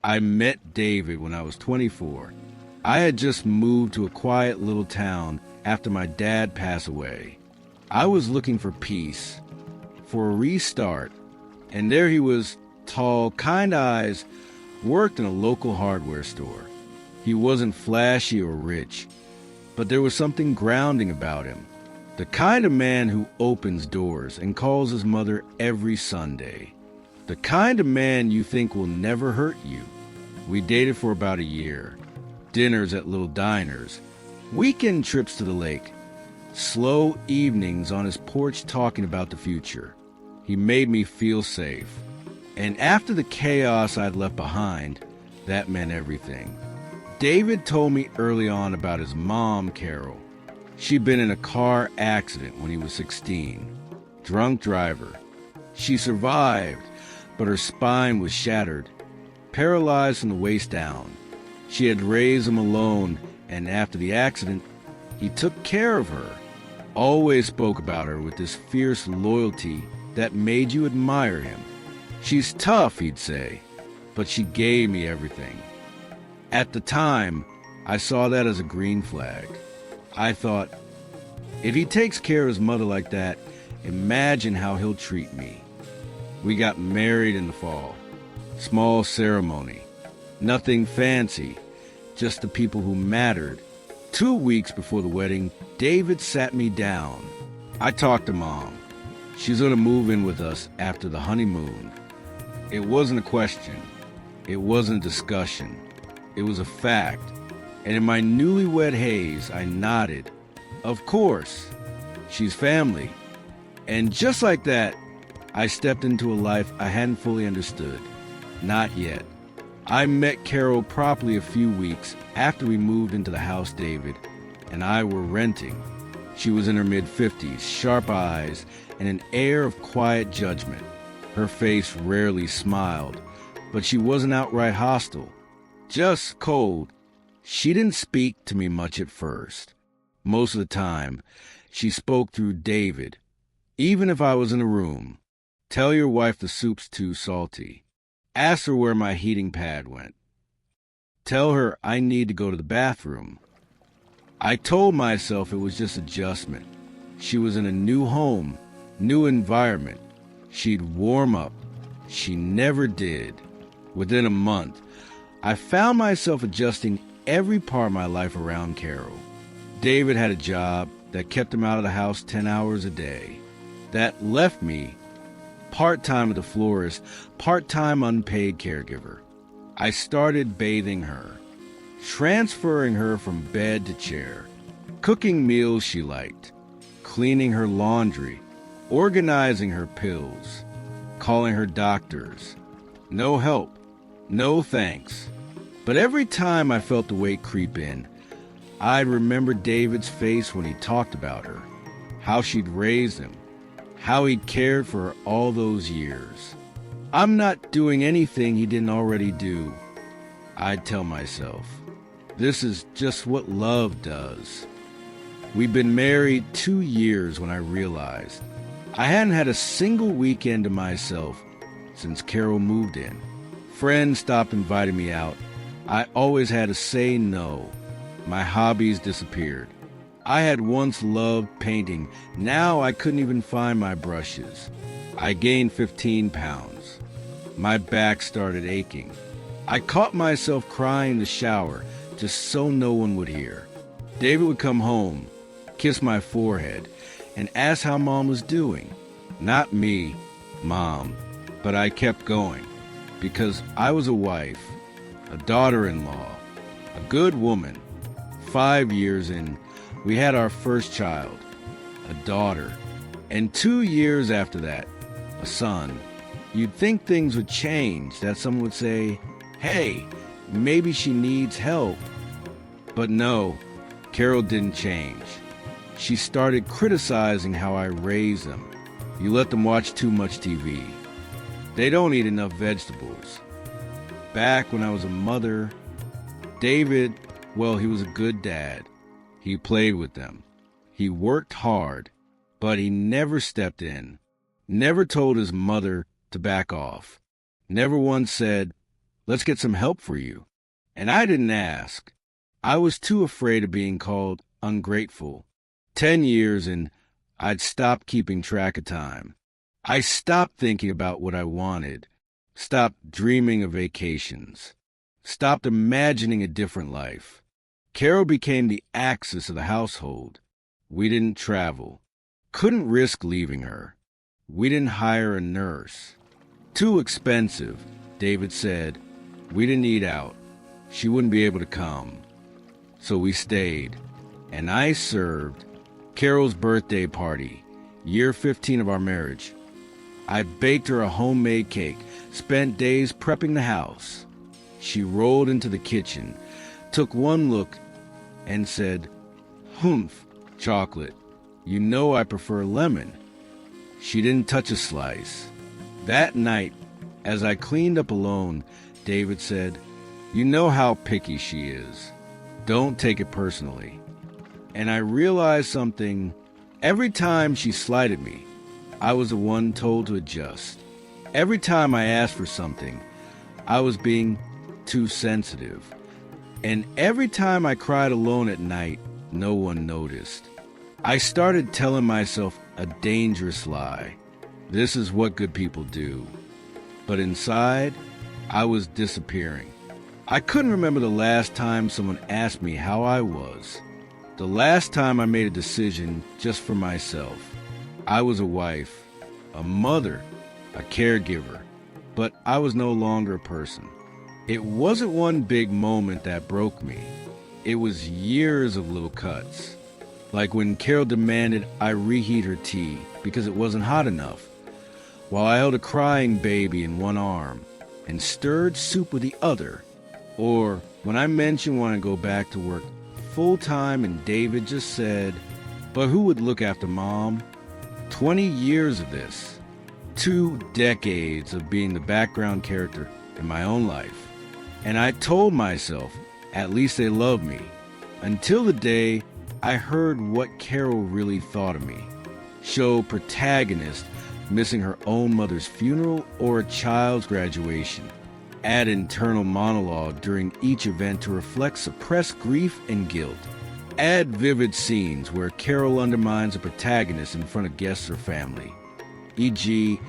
I met David when I was 24. I had just moved to a quiet little town after my dad passed away. I was looking for peace, for a restart, and there he was, tall, kind eyes, worked in a local hardware store. He wasn't flashy or rich, but there was something grounding about him. The kind of man who opens doors and calls his mother every Sunday. The kind of man you think will never hurt you. We dated for about a year. Dinners at little diners, weekend trips to the lake, slow evenings on his porch talking about the future. He made me feel safe. And after the chaos I'd left behind, that meant everything. David told me early on about his mom, Carol. She'd been in a car accident when he was 16. Drunk driver. She survived, but her spine was shattered, paralyzed from the waist down. She had raised him alone, and after the accident, he took care of her. Always spoke about her with this fierce loyalty that made you admire him. She's tough, he'd say, but she gave me everything. At the time, I saw that as a green flag. I thought, if he takes care of his mother like that, imagine how he'll treat me. We got married in the fall. Small ceremony. Nothing fancy, just the people who mattered. 2 weeks before the wedding, David sat me down. I talked to Mom. She's going to move in with us after the honeymoon. It wasn't a question. It wasn't a discussion. It was a fact. And in my newlywed haze, I nodded. Of course. She's family. And just like that, I stepped into a life I hadn't fully understood. Not yet. I met Carol properly a few weeks after we moved into the house David and I were renting. She was in her mid-50s, sharp eyes, and an air of quiet judgment. Her face rarely smiled, but she wasn't outright hostile. Just cold. She didn't speak to me much at first. Most of the time, she spoke through David. Even if I was in a room, tell your wife the soup's too salty. Ask her where my heating pad went. Tell her I need to go to the bathroom. I told myself it was just adjustment. She was in a new home, new environment. She'd warm up. She never did. Within a month, I found myself adjusting every part of my life around Carol. David had a job that kept him out of the house 10 hours a day. That left me part-time at the florist, part-time unpaid caregiver. I started bathing her, transferring her from bed to chair, cooking meals she liked, cleaning her laundry, organizing her pills, calling her doctors. No help, no thanks. But every time I felt the weight creep in, I'd remember David's face when he talked about her, how she'd raised him, how he'd cared for her all those years. I'm not doing anything he didn't already do, I'd tell myself. This is just what love does. We'd been married 2 years when I realized I hadn't had a single weekend to myself since Carol moved in. Friends stopped inviting me out. I always had to say no. My hobbies disappeared. I had once loved painting. Now I couldn't even find my brushes. I gained 15 pounds. My back started aching. I caught myself crying in the shower just so no one would hear. David would come home, kiss my forehead, and ask how Mom was doing. Not me, Mom, but I kept going because I was a wife, a daughter-in-law, a good woman. 5 years in, we had our first child, a daughter, and 2 years after that, a son. You'd think things would change, that someone would say, hey, maybe she needs help. But no, Carol didn't change. She started criticizing how I raised them. You let them watch too much TV. They don't eat enough vegetables. Back when I was a mother, David, well, he was a good dad. He played with them. He worked hard, but he never stepped in. Never told his mother to back off. Never once said, Let's get some help for you. And I didn't ask. I was too afraid of being called ungrateful. 10 years and I'd stopped keeping track of time. I stopped thinking about what I wanted, stopped dreaming of vacations, stopped imagining a different life. Carol became the axis of the household. We didn't travel. Couldn't risk leaving her. We didn't hire a nurse. Too expensive, David said. We didn't eat out. She wouldn't be able to come. So we stayed, and I served Carol's birthday party, year 15 of our marriage. I baked her a homemade cake, spent days prepping the house. She rolled into the kitchen, took one look, and said, "Humph, chocolate. You know I prefer lemon." She didn't touch a slice. That night, as I cleaned up alone, David said, "You know how picky she is. Don't take it personally." And I realized something. Every time she slighted me, I was the one told to adjust. Every time I asked for something, I was being too sensitive. And every time I cried alone at night, no one noticed. I started telling myself a dangerous lie. This is what good people do. But inside, I was disappearing. I couldn't remember the last time someone asked me how I was. The last time I made a decision just for myself. I was a wife, a mother, a caregiver, but I was no longer a person. It wasn't one big moment that broke me. It was years of little cuts. Like when Carol demanded I reheat her tea because it wasn't hot enough, while I held a crying baby in one arm and stirred soup with the other. Or when I mentioned wanting to go back to work full-time and David just said, "But who would look after Mom?" 20 years of this. 2 decades of being the background character in my own life. And I told myself, at least they love me. Until the day I heard what Carol really thought of me. Show protagonist missing her own mother's funeral or a child's graduation. Add internal monologue during each event to reflect suppressed grief and guilt. Add vivid scenes where Carol undermines a protagonist in front of guests or family, e.g.,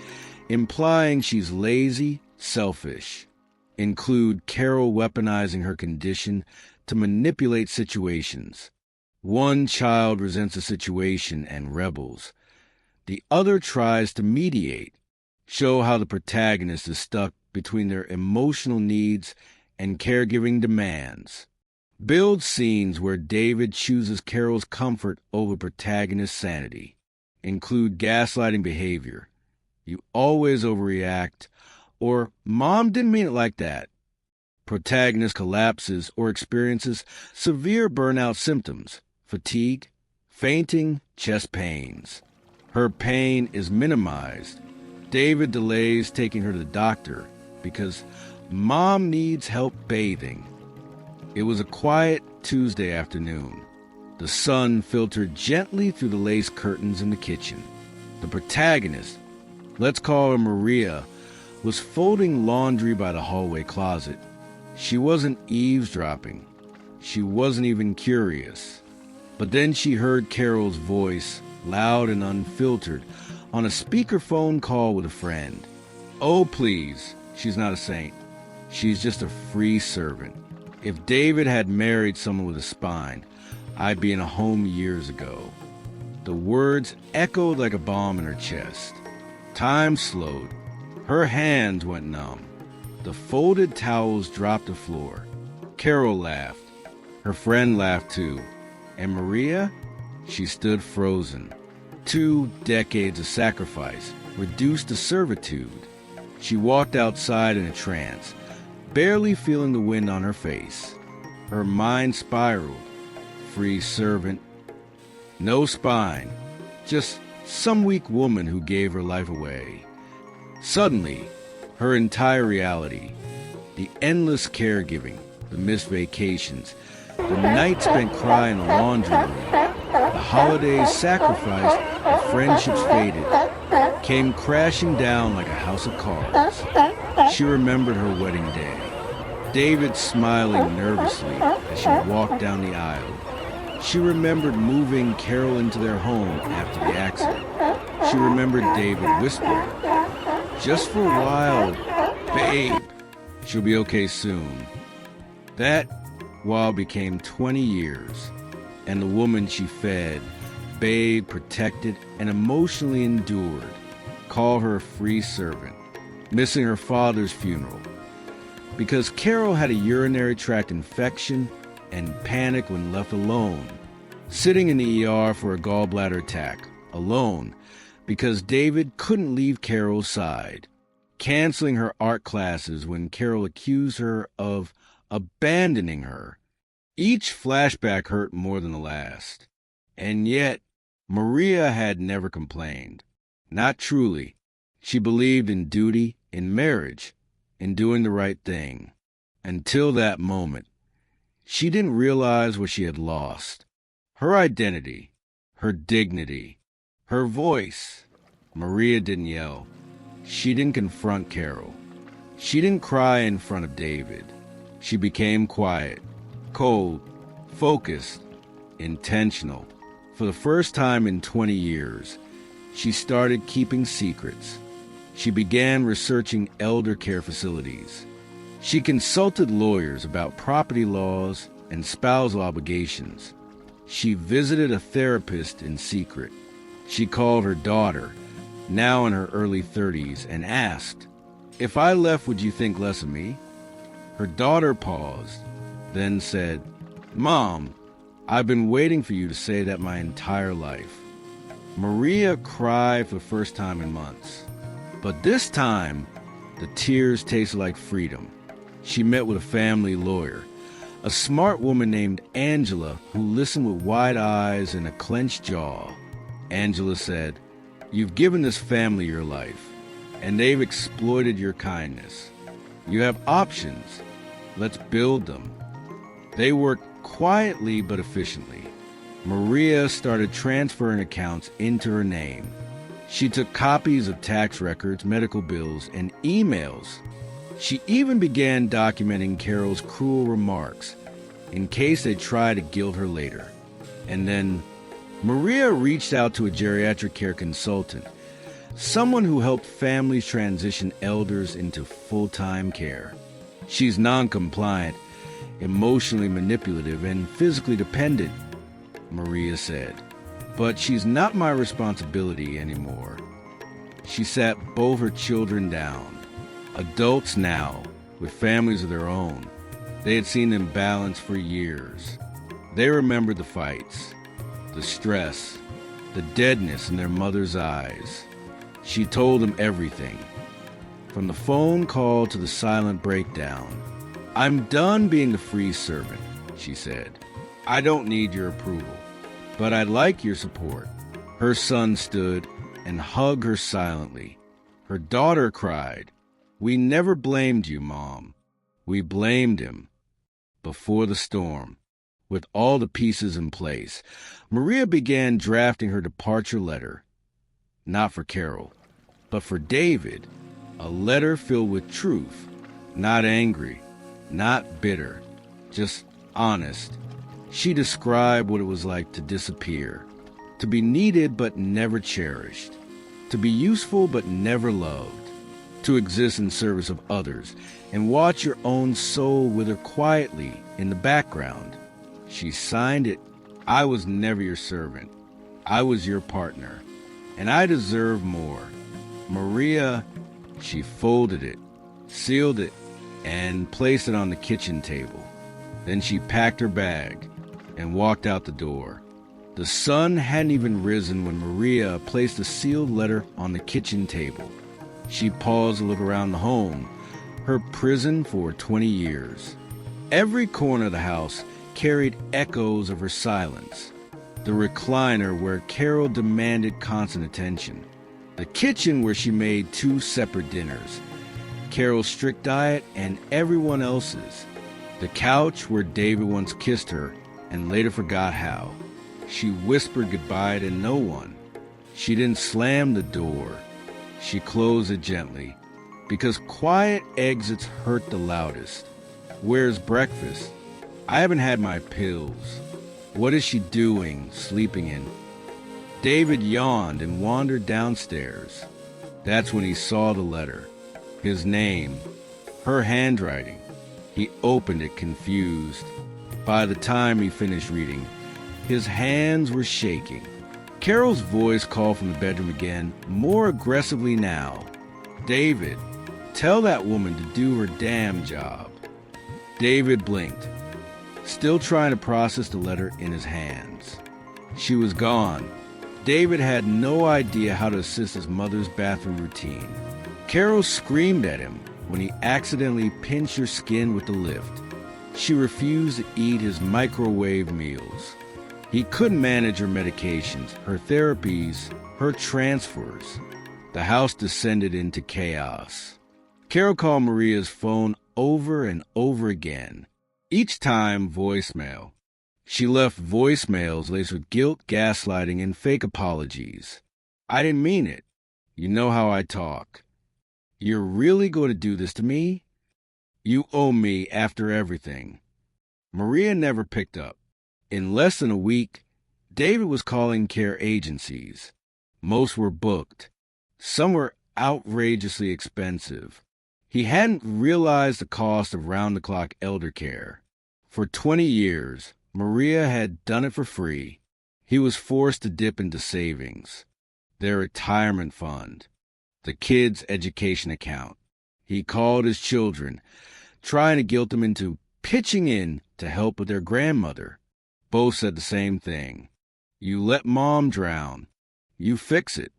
implying she's lazy, selfish. Include Carol weaponizing her condition to manipulate situations. One child resents a situation and rebels. The other tries to mediate. Show how the protagonist is stuck between their emotional needs and caregiving demands. Build scenes where David chooses Carol's comfort over protagonist's sanity. Include gaslighting behavior. You always overreact, or Mom didn't mean it like that. Protagonist collapses or experiences severe burnout symptoms, fatigue, fainting, chest pains. Her pain is minimized. David delays taking her to the doctor because Mom needs help bathing. It was a quiet Tuesday afternoon. The sun filtered gently through the lace curtains in the kitchen. The protagonist, let's call her Maria, was folding laundry by the hallway closet. She wasn't eavesdropping. She wasn't even curious. But then she heard Carol's voice, loud and unfiltered, on a speakerphone call with a friend. "Oh, please, she's not a saint. She's just a free servant. If David had married someone with a spine, I'd be in a home years ago." The words echoed like a bomb in her chest. Time slowed. Her hands went numb. The folded towels dropped to the floor. Carol laughed. Her friend laughed too. And Maria? She stood frozen. 2 decades of sacrifice, reduced to servitude. She walked outside in a trance, barely feeling the wind on her face. Her mind spiraled. Free servant. No spine. Just some weak woman who gave her life away. Suddenly, her entire reality, the endless caregiving, the missed vacations, the night spent crying in the laundry room, the holidays sacrificed, the friendships faded, came crashing down like a house of cards. She remembered her wedding day, David smiling nervously as she walked down the aisle. She remembered moving Carol into their home after the accident. She remembered David whispering, "Just for a while, babe. She'll be okay soon." That while became 20 years, and the woman she fed, bathed, protected, and emotionally endured called her a free servant, missing her father's funeral. Because Carol had a urinary tract infection and panicked when left alone, sitting in the ER for a gallbladder attack, alone, because David couldn't leave Carol's side, canceling her art classes when Carol accused her of abandoning her. Each flashback hurt more than the last. And yet, Maria had never complained. Not truly. She believed in duty, in marriage, in doing the right thing. Until that moment, she didn't realize what she had lost. Her identity, her dignity, her voice. Maria didn't yell. She didn't confront Carol. She didn't cry in front of David. She became quiet, cold, focused, intentional. For the first time in 20 years, she started keeping secrets. She began researching elder care facilities. She consulted lawyers about property laws and spousal obligations. She visited a therapist in secret. She called her daughter, now in her early 30s, and asked, "If I left, would you think less of me?" Her daughter paused, then said, "Mom, I've been waiting for you to say that my entire life." Maria cried for the first time in months. But this time, the tears tasted like freedom. She met with a family lawyer, a smart woman named Angela who listened with wide eyes and a clenched jaw. Angela said, "You've given this family your life, and they've exploited your kindness. You have options. Let's build them." They worked quietly but efficiently. Maria started transferring accounts into her name. She took copies of tax records, medical bills, and emails. She even began documenting Carol's cruel remarks in case they tried to guilt her later. And then Maria reached out to a geriatric care consultant, someone who helped families transition elders into full-time care. She's non-compliant, emotionally manipulative, and physically dependent, Maria said. But she's not my responsibility anymore. She sat both her children down, adults now, with families of their own. They had seen them balance for years. They remembered the fights, the stress, the deadness in their mother's eyes. She told them everything, from the phone call to the silent breakdown. "I'm done being the free servant," she said. "I don't need your approval, but I'd like your support." Her son stood and hugged her silently. Her daughter cried, "We never blamed you, Mom. We blamed him." Before the storm, with all the pieces in place, Maria began drafting her departure letter. Not for Carol, but for David. A letter filled with truth, not angry, not bitter, just honest. She described what it was like to disappear, to be needed but never cherished, to be useful but never loved, to exist in service of others and watch your own soul wither quietly in the background. She signed it. "I was never your servant. I was your partner, and I deserve more." Maria, she folded it, sealed it, and placed it on the kitchen table. Then she packed her bag and walked out the door. The sun hadn't even risen when Maria placed the sealed letter on the kitchen table. She paused to look around the home, her prison for 20 years. Every corner of the house carried echoes of her silence. The recliner where Carol demanded constant attention. The kitchen where she made 2 separate dinners, Carol's strict diet and everyone else's. The couch where David once kissed her and later forgot how. She whispered goodbye to no one. She didn't slam the door. She closed it gently, because quiet exits hurt the loudest. Where's breakfast? I haven't had my pills. What is she doing, sleeping in? David yawned and wandered downstairs. That's when he saw the letter. His name. Her handwriting. He opened it confused. By the time he finished reading, his hands were shaking. Carol's voice called from the bedroom again, more aggressively now. David, tell that woman to do her damn job. David blinked, still trying to process the letter in his hands. She was gone. David had no idea how to assist his mother's bathroom routine. Carol screamed at him when he accidentally pinched her skin with the lift. She refused to eat his microwave meals. He couldn't manage her medications, her therapies, her transfers. The house descended into chaos. Carol called Maria's phone over and over again, each time voicemail. She left voicemails laced with guilt, gaslighting, and fake apologies. I didn't mean it. You know how I talk. You're really going to do this to me? You owe me after everything. Maria never picked up. In less than a week, David was calling care agencies. Most were booked. Some were outrageously expensive. He hadn't realized the cost of round-the-clock elder care. For 20 years, Maria had done it for free. He was forced to dip into savings, their retirement fund, the kids' education account. He called his children, trying to guilt them into pitching in to help with their grandmother. Both said the same thing. You let Mom drown. You fix it.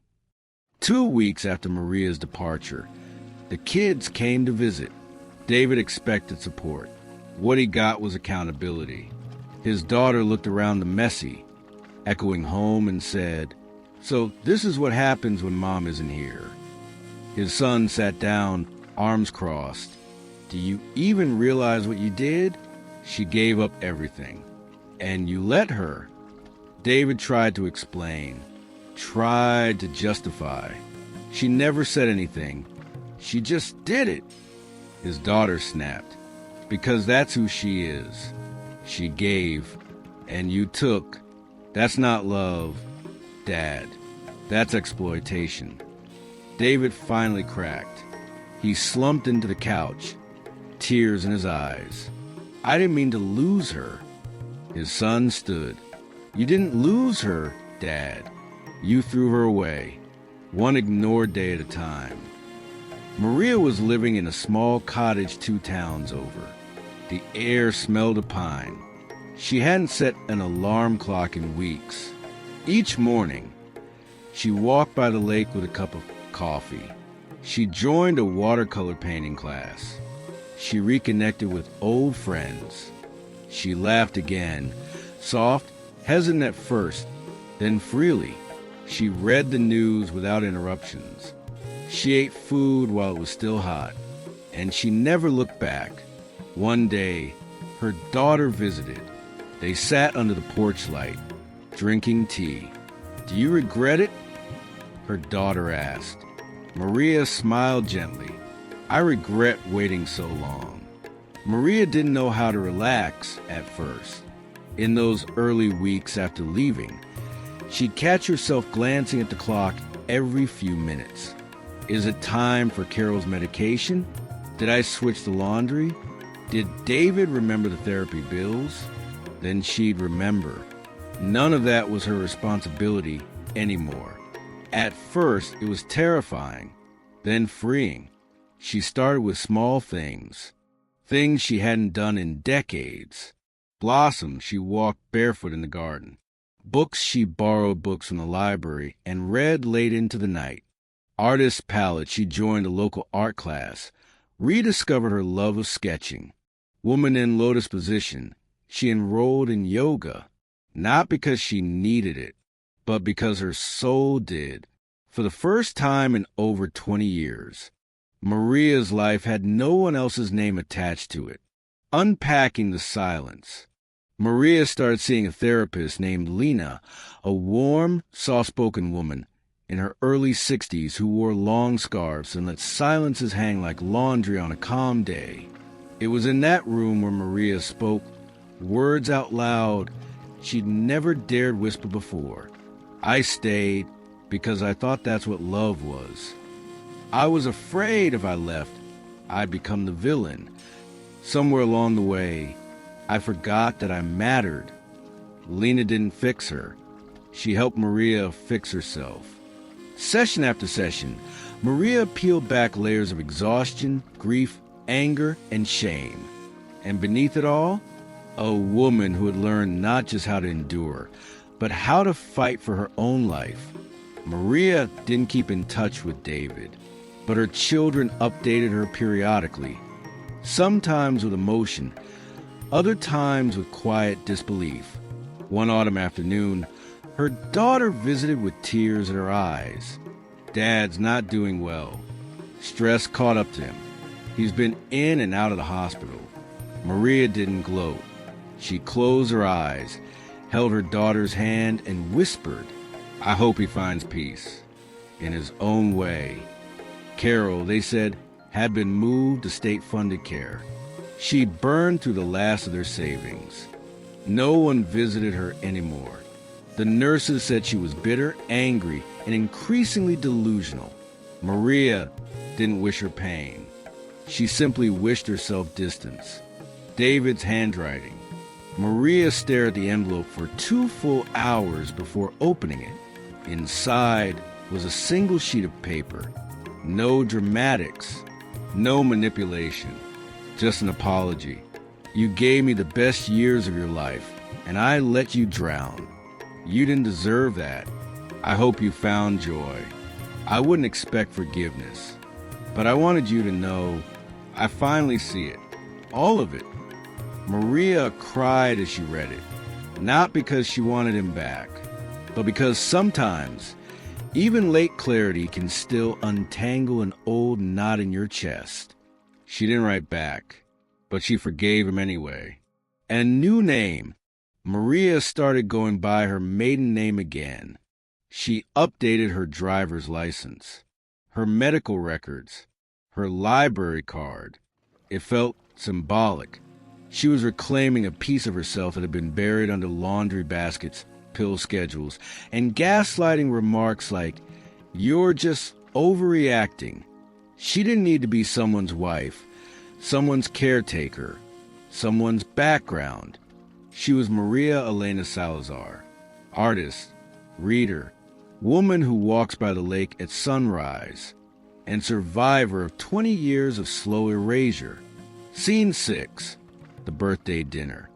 2 weeks after Maria's departure, the kids came to visit. David expected support. What he got was accountability. His daughter looked around the messy, echoing home, and said, "So this is what happens when Mom isn't here." His son sat down, arms crossed. "Do you even realize what you did? She gave up everything. And you let her." David tried to explain, tried to justify. She never said anything. She just did it. His daughter snapped, "Because that's who she is. She gave, and you took. That's not love, Dad. That's exploitation." David finally cracked. He slumped into the couch, tears in his eyes. "I didn't mean to lose her." His son stood. "You didn't lose her, Dad. You threw her away, one ignored day at a time." Maria was living in a small cottage 2 towns over. The air smelled of pine. She hadn't set an alarm clock in weeks. Each morning, she walked by the lake with a cup of coffee. She joined a watercolor painting class. She reconnected with old friends. She laughed again, soft, hesitant at first, then freely. She read the news without interruptions. She ate food while it was still hot, and she never looked back. One day, her daughter visited. They sat under the porch light, drinking tea. "Do you regret it?" her daughter asked. Maria smiled gently. "I regret waiting so long." Maria didn't know how to relax at first. In those early weeks after leaving, she'd catch herself glancing at the clock every few minutes. Is it time for Carol's medication? Did I switch the laundry? Did David remember the therapy bills? Then she'd remember. None of that was her responsibility anymore. At first, it was terrifying, then freeing. She started with small things. Things she hadn't done in decades. Blossom, she walked barefoot in the garden. Books, she borrowed books from the library and read late into the night. Artist's palette, she joined a local art class, rediscovered her love of sketching. Woman in lotus position, she enrolled in yoga, not because she needed it, but because her soul did. For the first time in over 20 years, Maria's life had no one else's name attached to it. Unpacking the silence, Maria started seeing a therapist named Lena, a warm, soft-spoken woman in her early 60s who wore long scarves and let silences hang like laundry on a calm day. It was in that room where Maria spoke words out loud she'd never dared whisper before. I stayed because I thought that's what love was. I was afraid if I left, I'd become the villain. Somewhere along the way, I forgot that I mattered. Lena didn't fix her. She helped Maria fix herself. Session after session, Maria peeled back layers of exhaustion, grief, anger, and shame. And beneath it all, a woman who had learned not just how to endure, but how to fight for her own life. Maria didn't keep in touch with David, but her children updated her periodically, sometimes with emotion, other times with quiet disbelief. One autumn afternoon, her daughter visited with tears in her eyes. Dad's not doing well. Stress caught up to him. He's been in and out of the hospital. Maria didn't gloat. She closed her eyes, held her daughter's hand, and whispered, "I hope he finds peace in his own way." Carol, they said, had been moved to state-funded care. She burned through the last of their savings. No one visited her anymore. The nurses said she was bitter, angry, and increasingly delusional. Maria didn't wish her pain. She simply wished herself distance. David's handwriting. Maria stared at the envelope for 2 full hours before opening it. Inside was a single sheet of paper. No dramatics, no manipulation, just an apology. "You gave me the best years of your life, and I let you drown. You didn't deserve that. I hope you found joy. I wouldn't expect forgiveness, but I wanted you to know I finally see it, all of it." Maria cried as she read it, not because she wanted him back, but because sometimes even late clarity can still untangle an old knot in your chest. She didn't write back, but she forgave him anyway. And a new name. Maria started going by her maiden name again. She updated her driver's license, her medical records, her library card. It felt symbolic. She was reclaiming a piece of herself that had been buried under laundry baskets, pill schedules, and gaslighting remarks like, "You're just overreacting." She didn't need to be someone's wife, someone's caretaker, someone's background. She was Maria Elena Salazar, artist, reader, woman who walks by the lake at sunrise, and survivor of 20 years of slow erasure. Scene 6, the birthday dinner.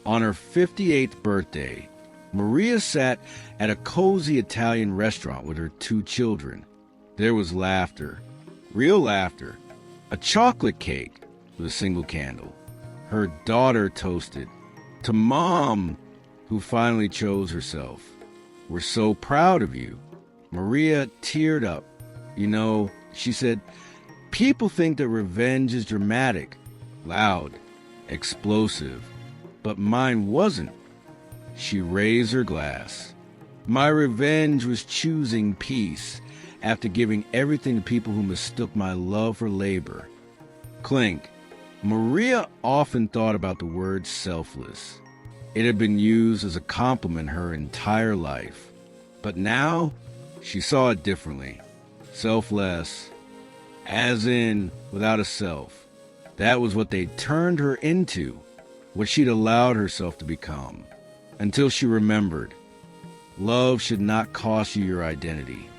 On her 58th birthday, Maria sat at a cozy Italian restaurant with her 2 children. There was laughter, real laughter, a chocolate cake with a single candle. Her daughter toasted, "To Mom, who finally chose herself. We're so proud of you." Maria teared up. "You know," she said, "people think that revenge is dramatic, loud, explosive, but mine wasn't." She raised her glass. "My revenge was choosing peace after giving everything to people who mistook my love for labor." Clink. Maria often thought about the word selfless. It had been used as a compliment her entire life. But now, she saw it differently. Selfless, as in without a self. That was what they'd turned her into, what she'd allowed herself to become. Until she remembered, love should not cost you your identity.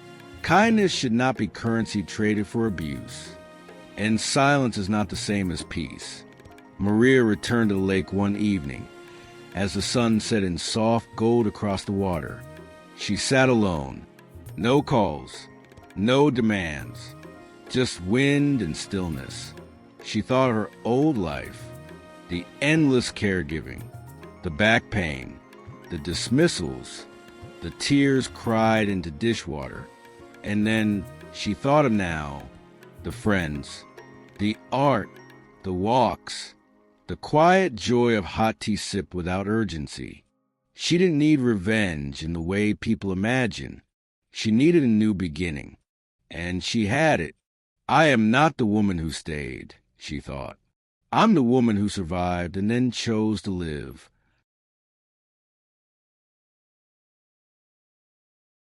Kindness should not be currency traded for abuse. And silence is not the same as peace. Maria returned to the lake one evening, as the sun set in soft gold across the water. She sat alone. No calls, no demands, just wind and stillness. She thought of her old life, the endless caregiving, the back pain, the dismissals, the tears cried into dishwater. And then she thought of now, the friends, the art, the walks, the quiet joy of hot tea sip without urgency. She didn't need revenge in the way people imagine. She needed a new beginning. And she had it. "I am not the woman who stayed," she thought. I'm the woman who survived and then chose to live.